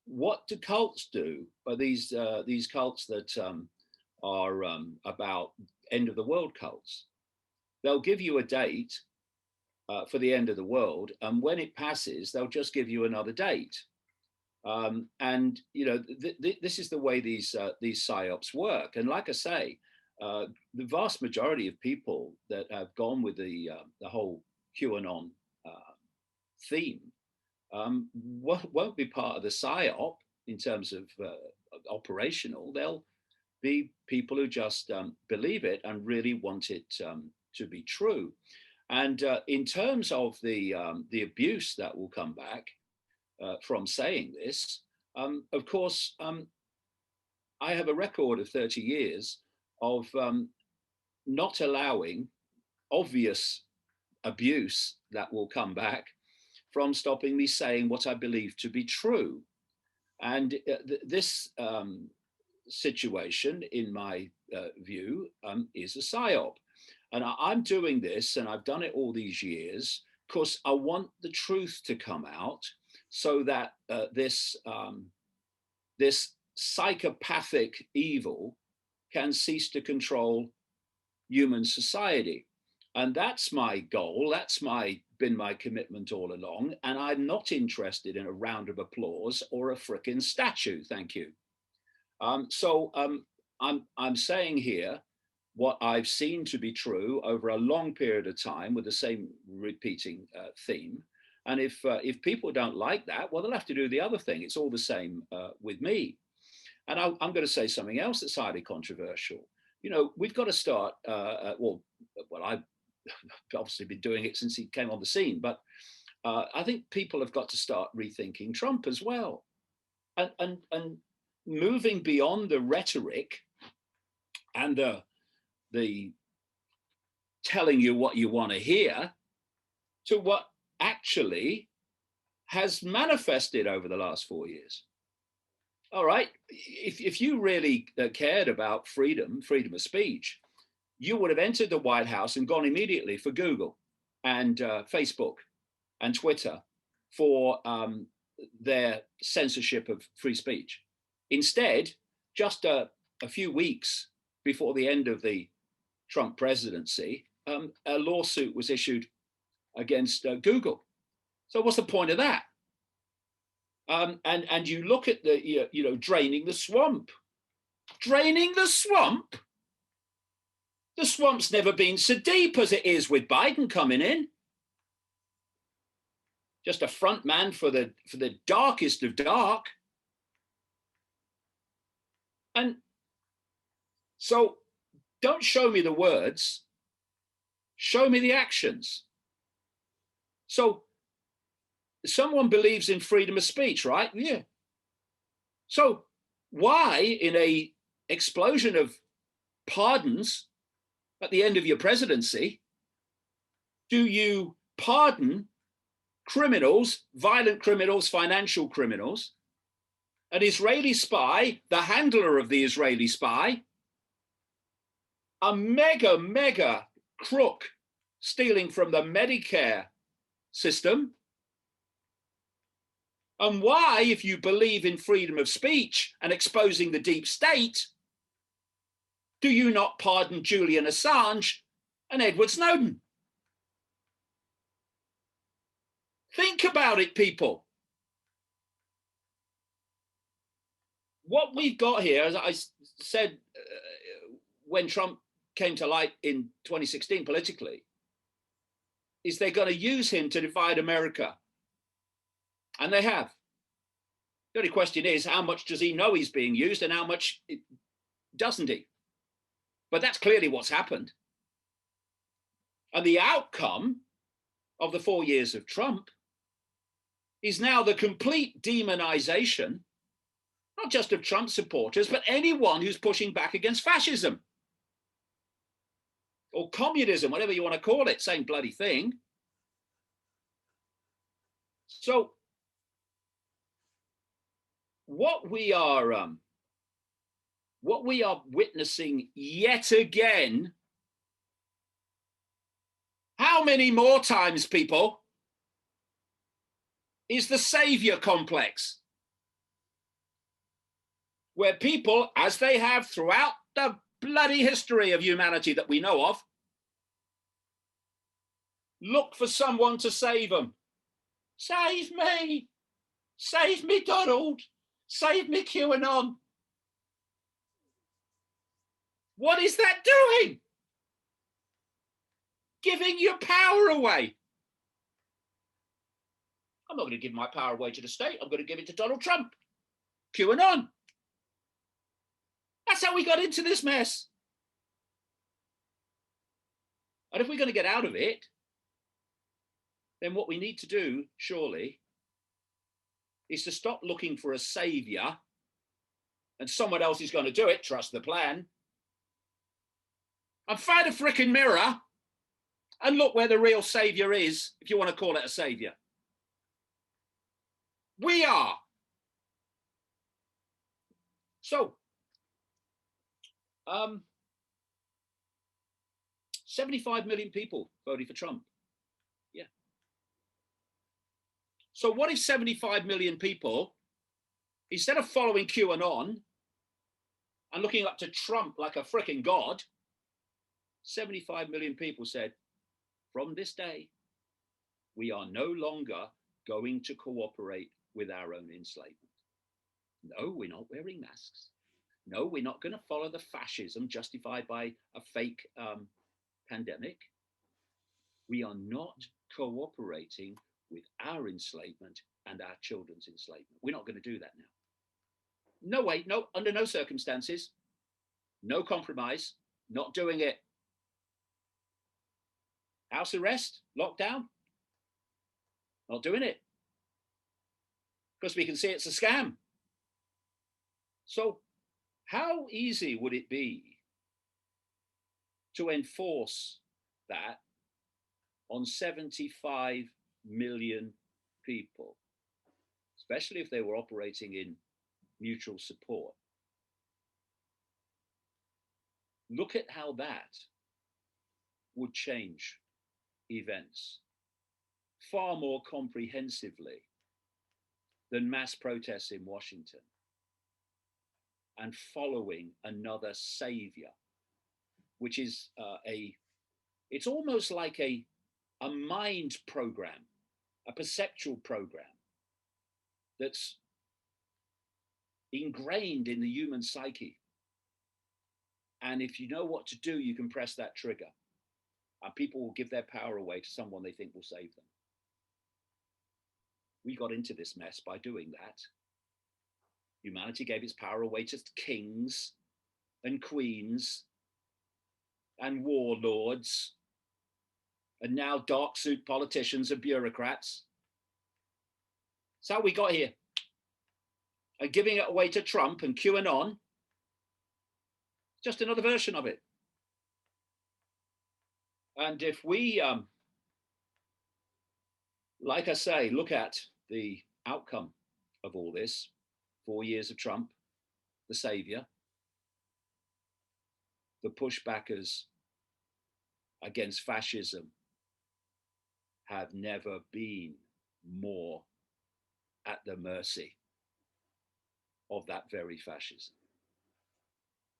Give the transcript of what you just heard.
What do cults do? These cults that are about end of the world cults. They'll give you a date for the end of the world, and when it passes, they'll just give you another date. And you know, this is the way these psyops work. And like I say, the vast majority of people that have gone with the whole QAnon theme won't be part of the psyop in terms of operational. They'll be people who just believe it and really want it to be true. And in terms of the abuse that will come back from saying this, of course, I have a record of 30 years of not allowing obvious abuse that will come back from stopping me saying what I believe to be true. And this situation, in my view, is a psyop. And I'm doing this, and I've done it all these years, because I want the truth to come out so that this psychopathic evil can cease to control human society. And that's my goal. That's been my commitment all along. And I'm not interested in a round of applause or a frickin' statue. Thank you. So I'm saying here what I've seen to be true over a long period of time with the same repeating theme. And if people don't like that, well, they'll have to do the other thing. It's all the same with me. And I'm going to say something else that's highly controversial. You know, we've got to start. Well, I've obviously been doing it since he came on the scene, but I think people have got to start rethinking Trump as well, and moving beyond the rhetoric and the telling you what you want to hear to what actually has manifested over the last 4 years. All right, if you really cared about freedom of speech, you would have entered the White House and gone immediately for Google and Facebook and Twitter for their censorship of free speech. Instead, just a few weeks before the end of the Trump presidency, a lawsuit was issued against Google. So what's the point of that? And you look at the, draining the swamp. Draining the swamp? The swamp's never been so deep as it is with Biden coming in. Just a front man for the darkest of dark. And so don't show me the words, show me the actions. So someone believes in freedom of speech, right? Yeah. So why, in a explosion of pardons at the end of your presidency, do you pardon criminals, violent criminals, financial criminals, an Israeli spy, the handler of the Israeli spy, a mega crook stealing from the Medicare system? And why, if you believe in freedom of speech and exposing the deep state, do you not pardon Julian Assange and Edward Snowden? Think about it, people. What we've got here, as I said when Trump came to light in 2016 politically, is they're going to use him to divide America. And they have. The only question is, how much does he know he's being used and how much doesn't he? But that's clearly what's happened. And the outcome of the 4 years of Trump is now the complete demonization, not just of Trump supporters, but anyone who's pushing back against fascism or communism, whatever you want to call it, same bloody thing. So what we are witnessing yet again, how many more times, people, is the savior complex. where people, as they have throughout the bloody history of humanity that we know of, look for someone to save them. Save me! Save me, Donald! Save me, QAnon! What is that doing? Giving your power away. I'm not going to give my power away to the state. I'm going to give it to Donald Trump. QAnon. That's how we got into this mess. And if we're going to get out of it, then what we need to do, surely, is to stop looking for a savior and someone else is going to do it, trust the plan, and find a freaking mirror and look where the real savior is, if you want to call it a savior. We are. So, 75 million people voted for Trump. Yeah. So what if 75 million people, instead of following QAnon and looking up to Trump like a freaking god, 75 million people said, from this day, we are no longer going to cooperate with our own enslavement. No, we're not wearing masks. No, we're not going to follow the fascism justified by a fake pandemic. We are not cooperating with our enslavement and our children's enslavement. We're not going to do that now. No way, no, under no circumstances, no compromise, not doing it. House arrest, lockdown, not doing it. Because we can see it's a scam. So how easy would it be to enforce that on 75 million people, especially if they were operating in mutual support? Look at how that would change events far more comprehensively than mass protests in Washington and following another savior, which is it's almost like a mind program, a perceptual program that's ingrained in the human psyche. And if you know what to do, you can press that trigger and people will give their power away to someone they think will save them. We got into this mess by doing that. Humanity gave its power away to kings and queens and warlords, and now dark suit politicians and bureaucrats. That's how we got here. And giving it away to Trump and QAnon, just another version of it. And if we, like I say, look at the outcome of all this, 4 years of Trump, the savior, the pushbackers against fascism have never been more at the mercy of that very fascism.